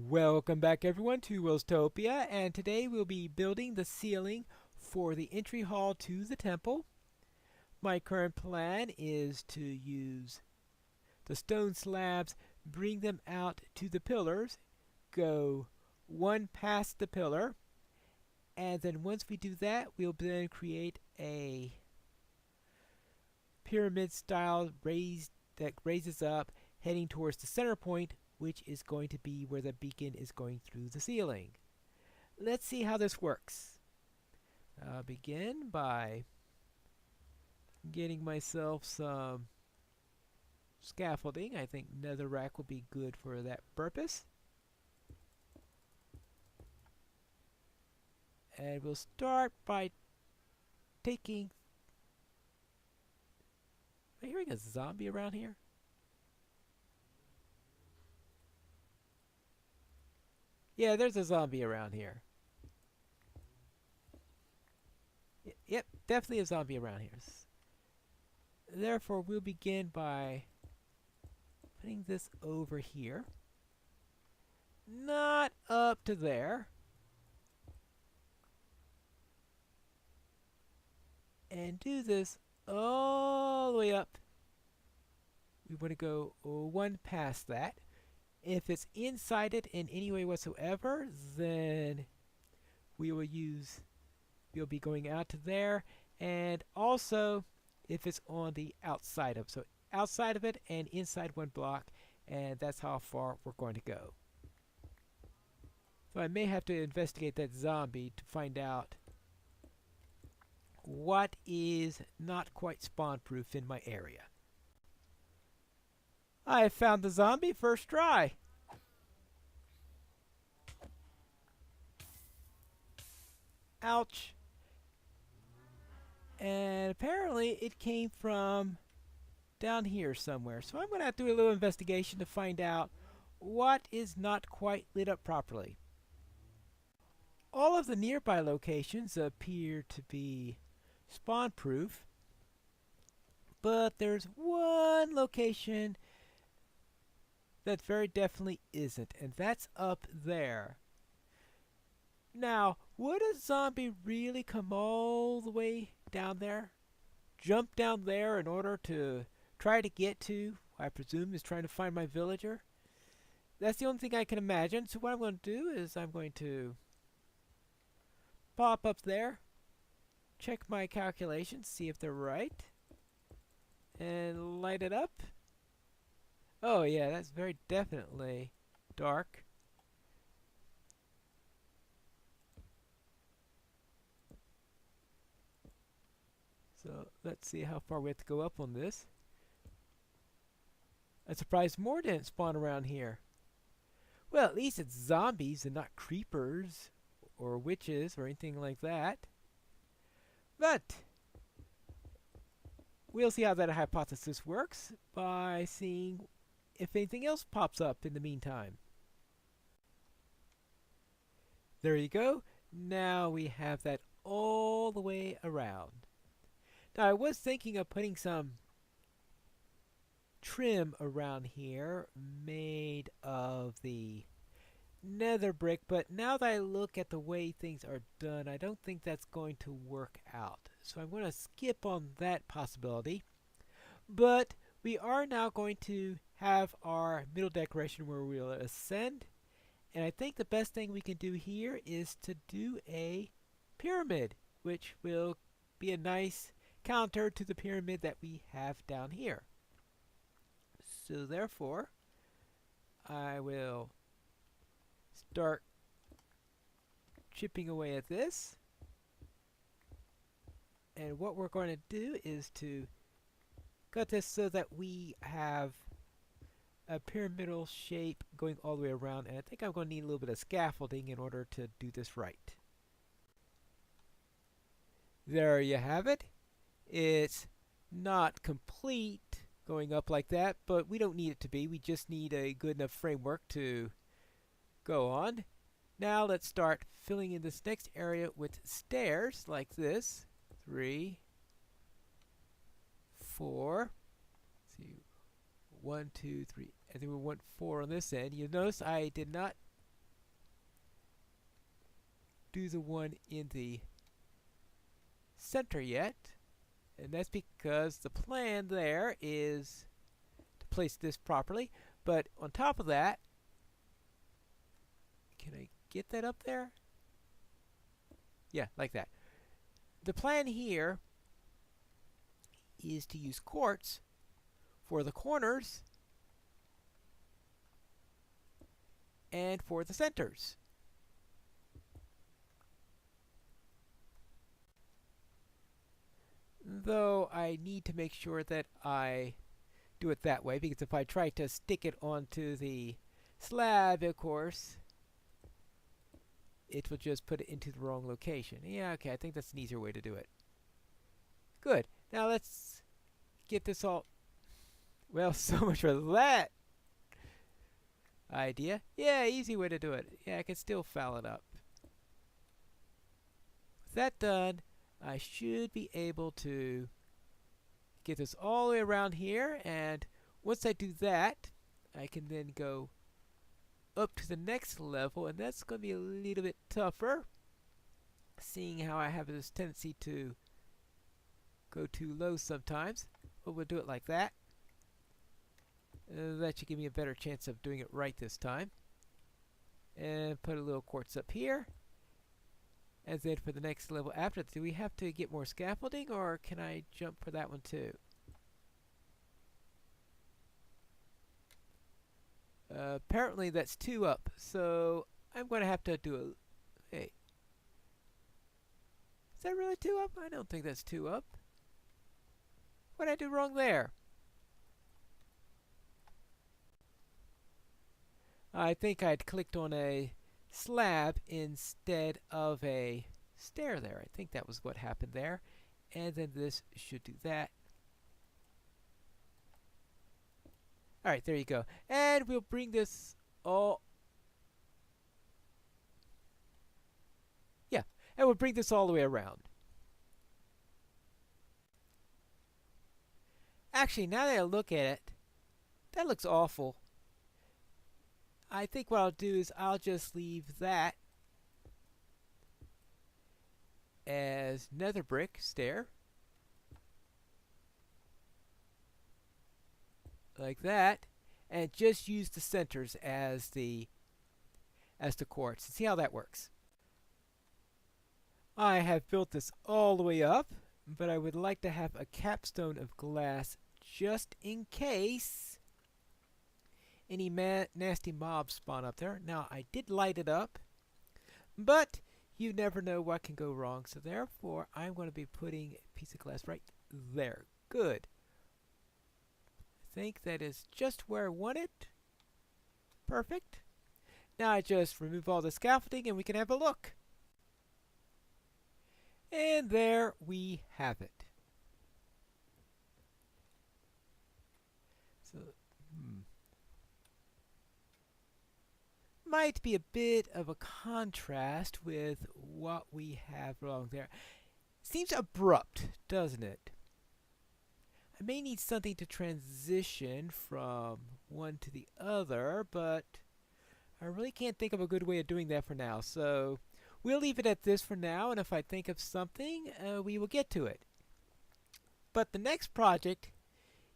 Welcome back everyone to Welstopia, and today we'll be building the ceiling for the entry hall to the temple. My current plan is to use the stone slabs, bring them out to the pillars, go one past the pillar, and then once we do that, we'll then create a pyramid style raised that raises up heading towards the center point, which is going to be where the beacon is going through the ceiling. Let's see how this works. I'll begin by getting myself some scaffolding. I think netherrack will be good for that purpose. And we'll start by taking... Am I hearing a zombie around here? Yeah, there's a zombie around here. Yep, definitely a zombie around here. Therefore, we'll begin by putting this over here. Not up to there. And do this all the way up. We want to go one past that. If it's inside it in any way whatsoever, then we'll be going out to there. And also, if it's on the outside of, so outside of it and inside one block, and that's how far we're going to go. So I may have to investigate that zombie to find out what is not quite spawn proof in my area. I found the zombie first try. Ouch. And apparently it came from down here somewhere. So I'm going to have to do a little investigation to find out what is not quite lit up properly. All of the nearby locations appear to be spawn proof, but there's one location that very definitely isn't, and that's up there. Now, would a zombie really come all the way down there? Jump down there in order to try to get to, I presume, is trying to find my villager? That's the only thing I can imagine. So what I'm going to do is I'm going to pop up there, check my calculations, see if they're right, and light it up. Oh yeah, that's very definitely dark. So let's see how far we have to go up on this. I'm surprised more didn't spawn around here. Well, at least it's zombies and not creepers or witches or anything like that. But we'll see how that hypothesis works by seeing if anything else pops up in the meantime. There you go. Now we have that all the way around. Now I was thinking of putting some trim around here made of the nether brick, but now that I look at the way things are done, I don't think that's going to work out. So I'm going to skip on that possibility. But we are now going to have our middle decoration where we'll ascend. And I think the best thing we can do here is to do a pyramid, which will be a nice counter to the pyramid that we have down here. So therefore, I will start chipping away at this. And what we're going to do is to cut this so that we have a pyramidal shape going all the way around, and I think I'm going to need a little bit of scaffolding in order to do this right. There you have it. It's not complete going up like that, but we don't need it to be. We just need a good enough framework to go on. Now let's start filling in this next area with stairs like this. 3, 4. Let's see. 1, 2, 3. I think we want 4 on this end. You'll notice I did not do the one in the center yet. And that's because the plan there is to place this properly. But on top of that, can I get that up there? Yeah, like that. The plan here is to use quartz for the corners and for the centers. Though I need to make sure that I do it that way, because if I try to stick it onto the slab, of course, it will just put it into the wrong location. Yeah, okay, I think that's an easier way to do it. Good. Now let's get this all... Well, so much for that idea. Yeah, easy way to do it. Yeah, I can still foul it up. With that done, I should be able to get this all the way around here, and once I do that, I can then go up to the next level, and that's going to be a little bit tougher, seeing how I have this tendency to go too low sometimes. But we'll do it like that. That should give me a better chance of doing it right this time. And put a little quartz up here. And then for the next level after, do we have to get more scaffolding, or can I jump for that one too? Apparently that's 2 up, so I'm going to have to do a... Hey. Is that really 2 up? I don't think that's 2 up. What did I do wrong there? I think I'd clicked on a slab instead of a stair there. I think that was what happened there. And then this should do that. Alright, there you go. And we'll bring this all... Yeah, and we'll bring this all the way around. Actually, now that I look at it, that looks awful. I think what I'll do is I'll just leave that as nether brick stair. Like that. And just use the centers as the quartz. See how that works. I have built this all the way up, but I would like to have a capstone of glass just in case any nasty mobs spawn up there. Now, I did light it up, but you never know what can go wrong. So therefore, I'm going to be putting a piece of glass right there. Good. I think that is just where I want it. Perfect. Now I just remove all the scaffolding and we can have a look. And there we have it. So, might be a bit of a contrast with what we have along there. Seems abrupt, doesn't it? I may need something to transition from one to the other, but I really can't think of a good way of doing that for now. So we'll leave it at this for now, and if I think of something, we will get to it. But the next project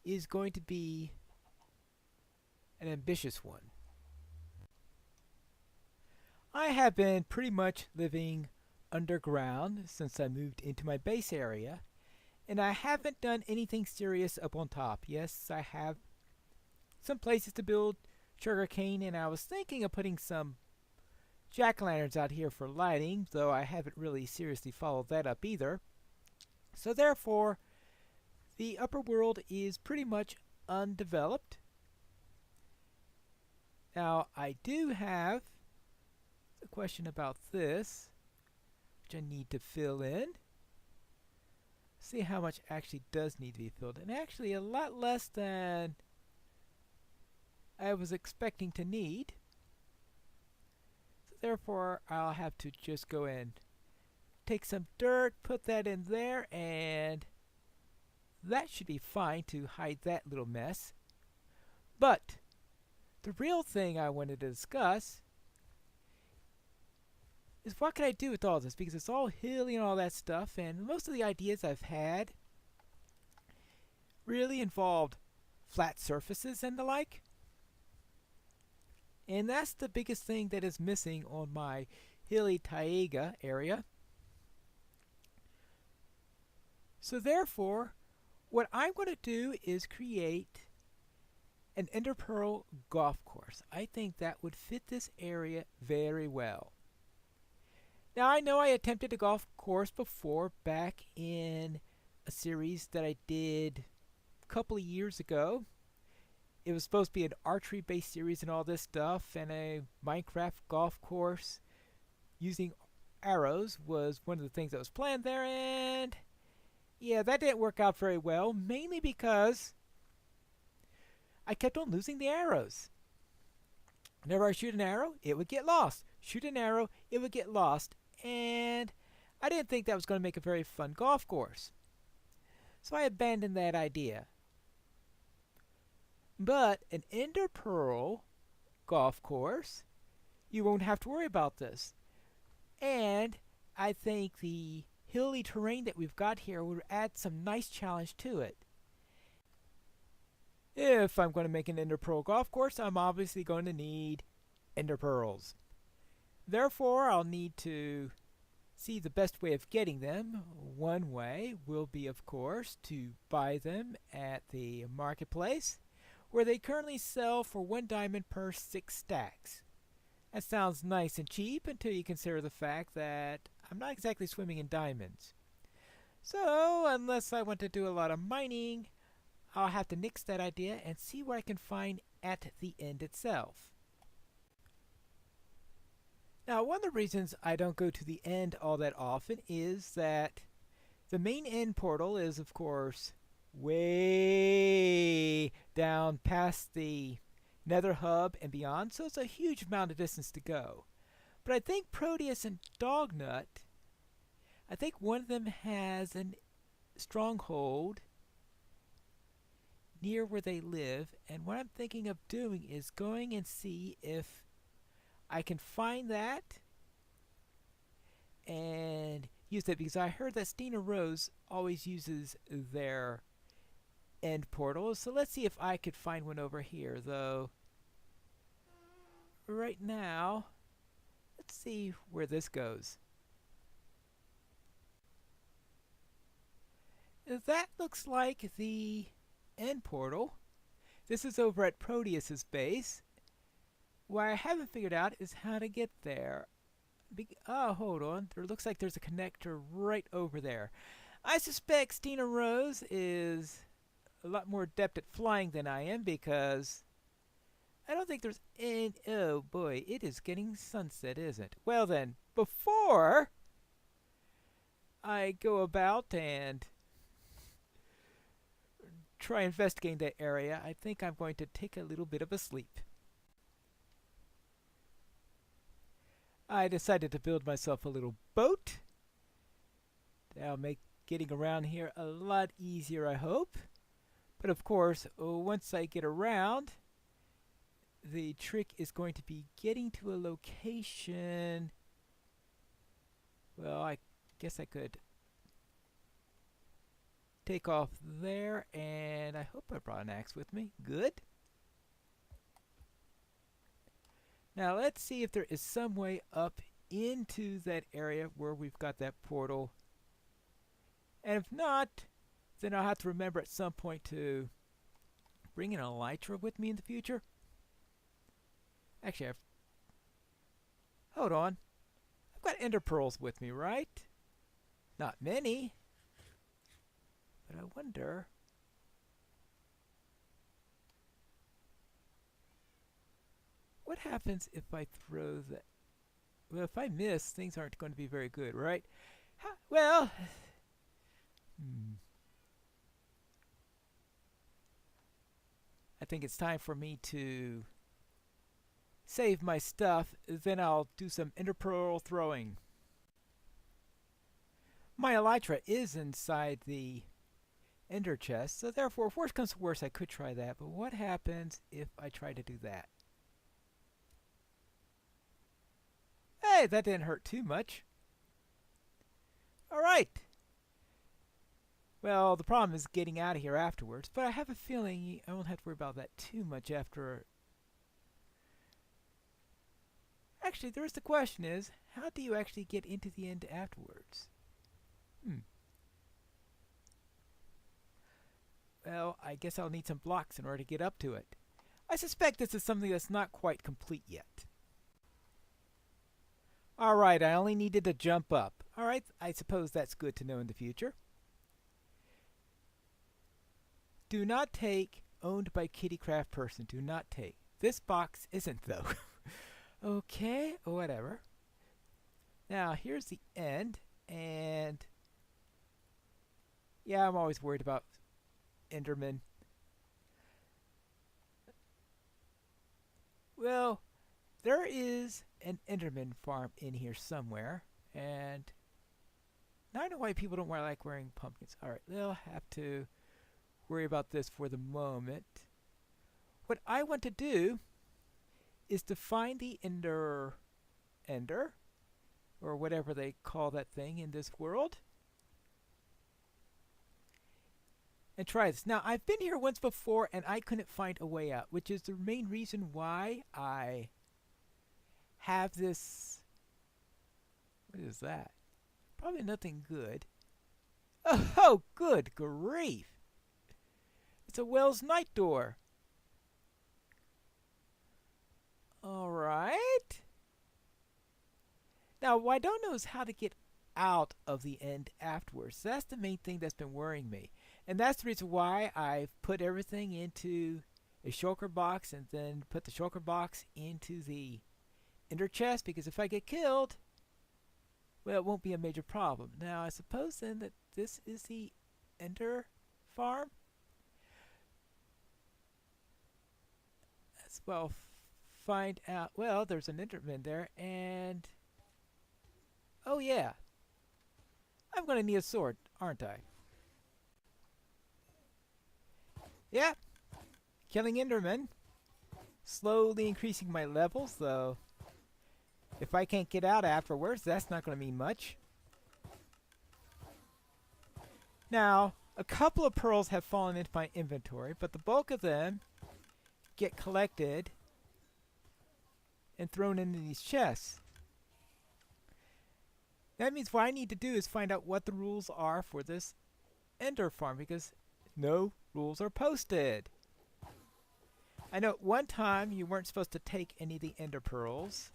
is going to be an ambitious one. I have been pretty much living underground since I moved into my base area, and I haven't done anything serious up on top. Yes, I have some places to build sugarcane, and I was thinking of putting some jack-o'-lanterns out here for lighting, though I haven't really seriously followed that up either. So therefore, the upper world is pretty much undeveloped. Now, I do have a question about this, which I need to fill in. See how much actually does need to be filled in. Actually, a lot less than I was expecting to need. So therefore, I'll have to just go and take some dirt, put that in there, and that should be fine to hide that little mess. But the real thing I wanted to discuss is what can I do with all this? Because it's all hilly and all that stuff, and most of the ideas I've had really involved flat surfaces and the like. And that's the biggest thing that is missing on my hilly taiga area. So therefore, what I'm going to do is create an Ender Pearl golf course. I think that would fit this area very well. Now I know I attempted a golf course before back in a series that I did a couple of years ago. It was supposed to be an archery based series and all this stuff, and a Minecraft golf course using arrows was one of the things that was planned there, and yeah, that didn't work out very well, mainly because I kept on losing the arrows. Whenever I shoot an arrow, it would get lost. Shoot an arrow, it would get lost, and I didn't think that was going to make a very fun golf course. So I abandoned that idea. But an Ender Pearl golf course, you won't have to worry about this. And I think the hilly terrain that we've got here would add some nice challenge to it. If I'm going to make an Ender Pearl golf course, I'm obviously going to need Ender Pearls. Therefore, I'll need to see the best way of getting them. One way will be, of course, to buy them at the marketplace, where they currently sell for 1 diamond per 6 stacks. That sounds nice and cheap until you consider the fact that I'm not exactly swimming in diamonds. So, unless I want to do a lot of mining, I'll have to nix that idea and see what I can find at the end itself. Now, one of the reasons I don't go to the end all that often is that the main end portal is, of course, way down past the Nether Hub and beyond, so it's a huge amount of distance to go. But I think Proteus and Dognut, I think one of them has a stronghold near where they live, and what I'm thinking of doing is going and see if I can find that and use that, because I heard that Stina Rose always uses their end portals. So let's see if I could find one over here, though. Right now, let's see where this goes. That looks like the end portal. This is over at Proteus's base. What I haven't figured out is how to get there. Oh, hold on. There looks like there's a connector right over there. I suspect Stina Rose is a lot more adept at flying than I am, because I don't think there's any... Oh boy, it is getting sunset, isn't it? Well then, before I go about and try investigating that area, I think I'm going to take a little bit of a sleep. I decided to build myself a little boat. That'll make getting around here a lot easier, I hope. But of course, once I get around, the trick is going to be getting to a location. Well, I guess I could take off there, and I hope I brought an axe with me. Good. Now let's see if there is some way up into that area where we've got that portal. And if not, then I'll have to remember at some point to bring an elytra with me in the future. Actually, hold on. I've got ender pearls with me, right? Not many. But I wonder... what happens if I throw that? Well, if I miss, things aren't going to be very good, right? Well... I think it's time for me to save my stuff, then I'll do some ender pearl throwing. My elytra is inside the ender chest, so therefore, if worse comes to worse, I could try that. But what happens if I try to do that? Hey, that didn't hurt too much. All right. Well, the problem is getting out of here afterwards, but I have a feeling I won't have to worry about that too much after. Actually, the question is, how do you actually get into the end afterwards? Well, I guess I'll need some blocks in order to get up to it. I suspect this is something that's not quite complete yet. Alright, I only needed to jump up. Alright, I suppose that's good to know in the future. Do not take. Owned by Kittycraft person. Do not take. This box isn't, though. Okay, whatever. Now, here's the end, and yeah, I'm always worried about Enderman. Well, there is an Enderman farm in here somewhere, and now I know why people don't like wearing pumpkins. Alright, they'll have to worry about this for the moment. What I want to do is to find the Ender, or whatever they call that thing in this world, and try this. Now, I've been here once before and I couldn't find a way out, which is the main reason why I have this. What is that? Probably nothing good. Oh, good grief! It's a Wells night door. Alright. Now, what I don't know is how to get out of the end afterwards. That's the main thing that's been worrying me. And that's the reason why I've put everything into a shulker box and then put the shulker box into the ender chest, because if I get killed, well, it won't be a major problem. Now, I suppose then that this is the ender farm. As well, find out. Well, there's an enderman there, and oh yeah, I'm gonna need a sword, aren't I? Yeah, killing endermen, slowly increasing my levels, though. If I can't get out afterwards, that's not gonna mean much. Now, a couple of pearls have fallen into my inventory, but the bulk of them get collected and thrown into these chests. That means what I need to do is find out what the rules are for this ender farm, because no rules are posted. I know at one time you weren't supposed to take any of the ender pearls,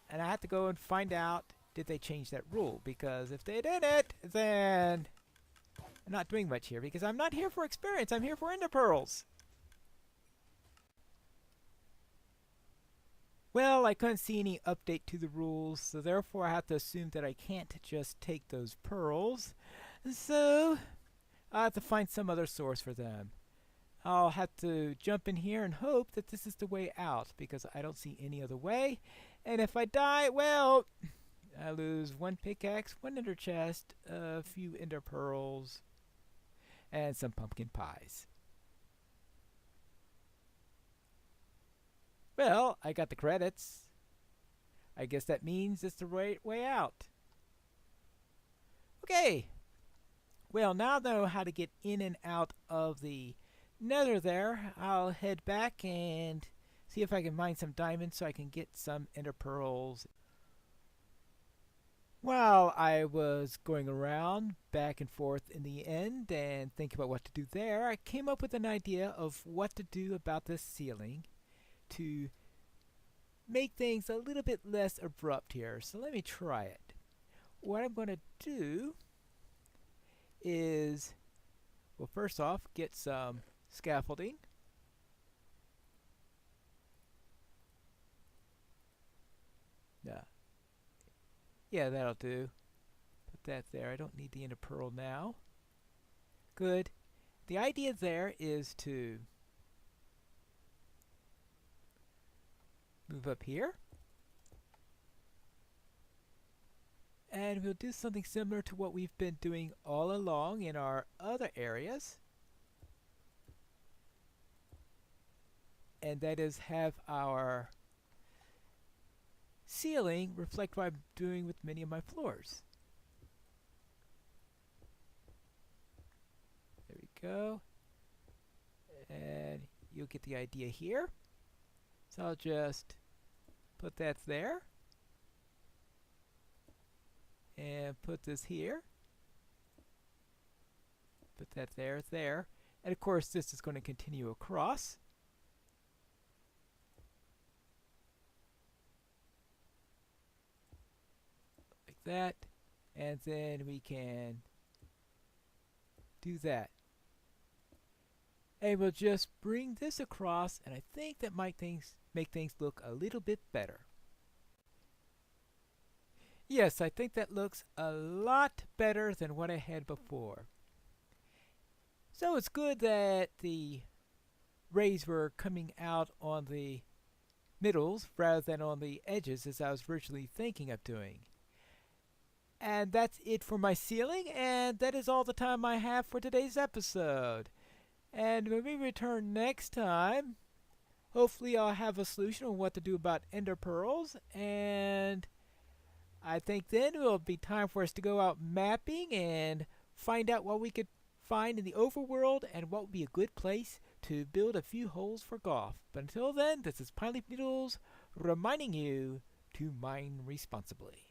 and I had to go and find out did they change that rule, because if they didn't, then I'm not doing much here, because I'm not here for experience, I'm here for ender pearls. Well, I couldn't see any update to the rules, so therefore I have to assume that I can't just take those pearls. So I'll have to find some other source for them. I'll have to jump in here and hope that this is the way out, because I don't see any other way. And if I die, well, I lose one pickaxe, one ender chest, a few ender pearls, and some pumpkin pies. Well, I got the credits. I guess that means it's the right way out. Okay. Well, now that I know how to get in and out of the nether there, I'll head back and see if I can mine some diamonds so I can get some ender pearls. While I was going around back and forth in the end and thinking about what to do there, I came up with an idea of what to do about this ceiling to make things a little bit less abrupt here. So let me try it. What I'm going to do is, well, first off, get some scaffolding. Yeah, that'll do. Put that there. I don't need the ender pearl now. Good. The idea there is to move up here. And we'll do something similar to what we've been doing all along in our other areas. And that is have our ceiling reflect what I'm doing with many of my floors. There we go. And you'll get the idea here. So I'll just put that there. And put this here. Put that there. And of course this is going to continue across. Like that. And then we can do that. And we'll just bring this across, and I think that might make things look a little bit better. Yes, I think that looks a lot better than what I had before. So it's good that the rays were coming out on the middles rather than on the edges as I was originally thinking of doing. And that's it for my ceiling, and that is all the time I have for today's episode. And when we return next time, hopefully I'll have a solution on what to do about ender pearls, and I think then it will be time for us to go out mapping and find out what we could find in the overworld and what would be a good place to build a few holes for golf. But until then, this is Pineleaf Noodles reminding you to mine responsibly.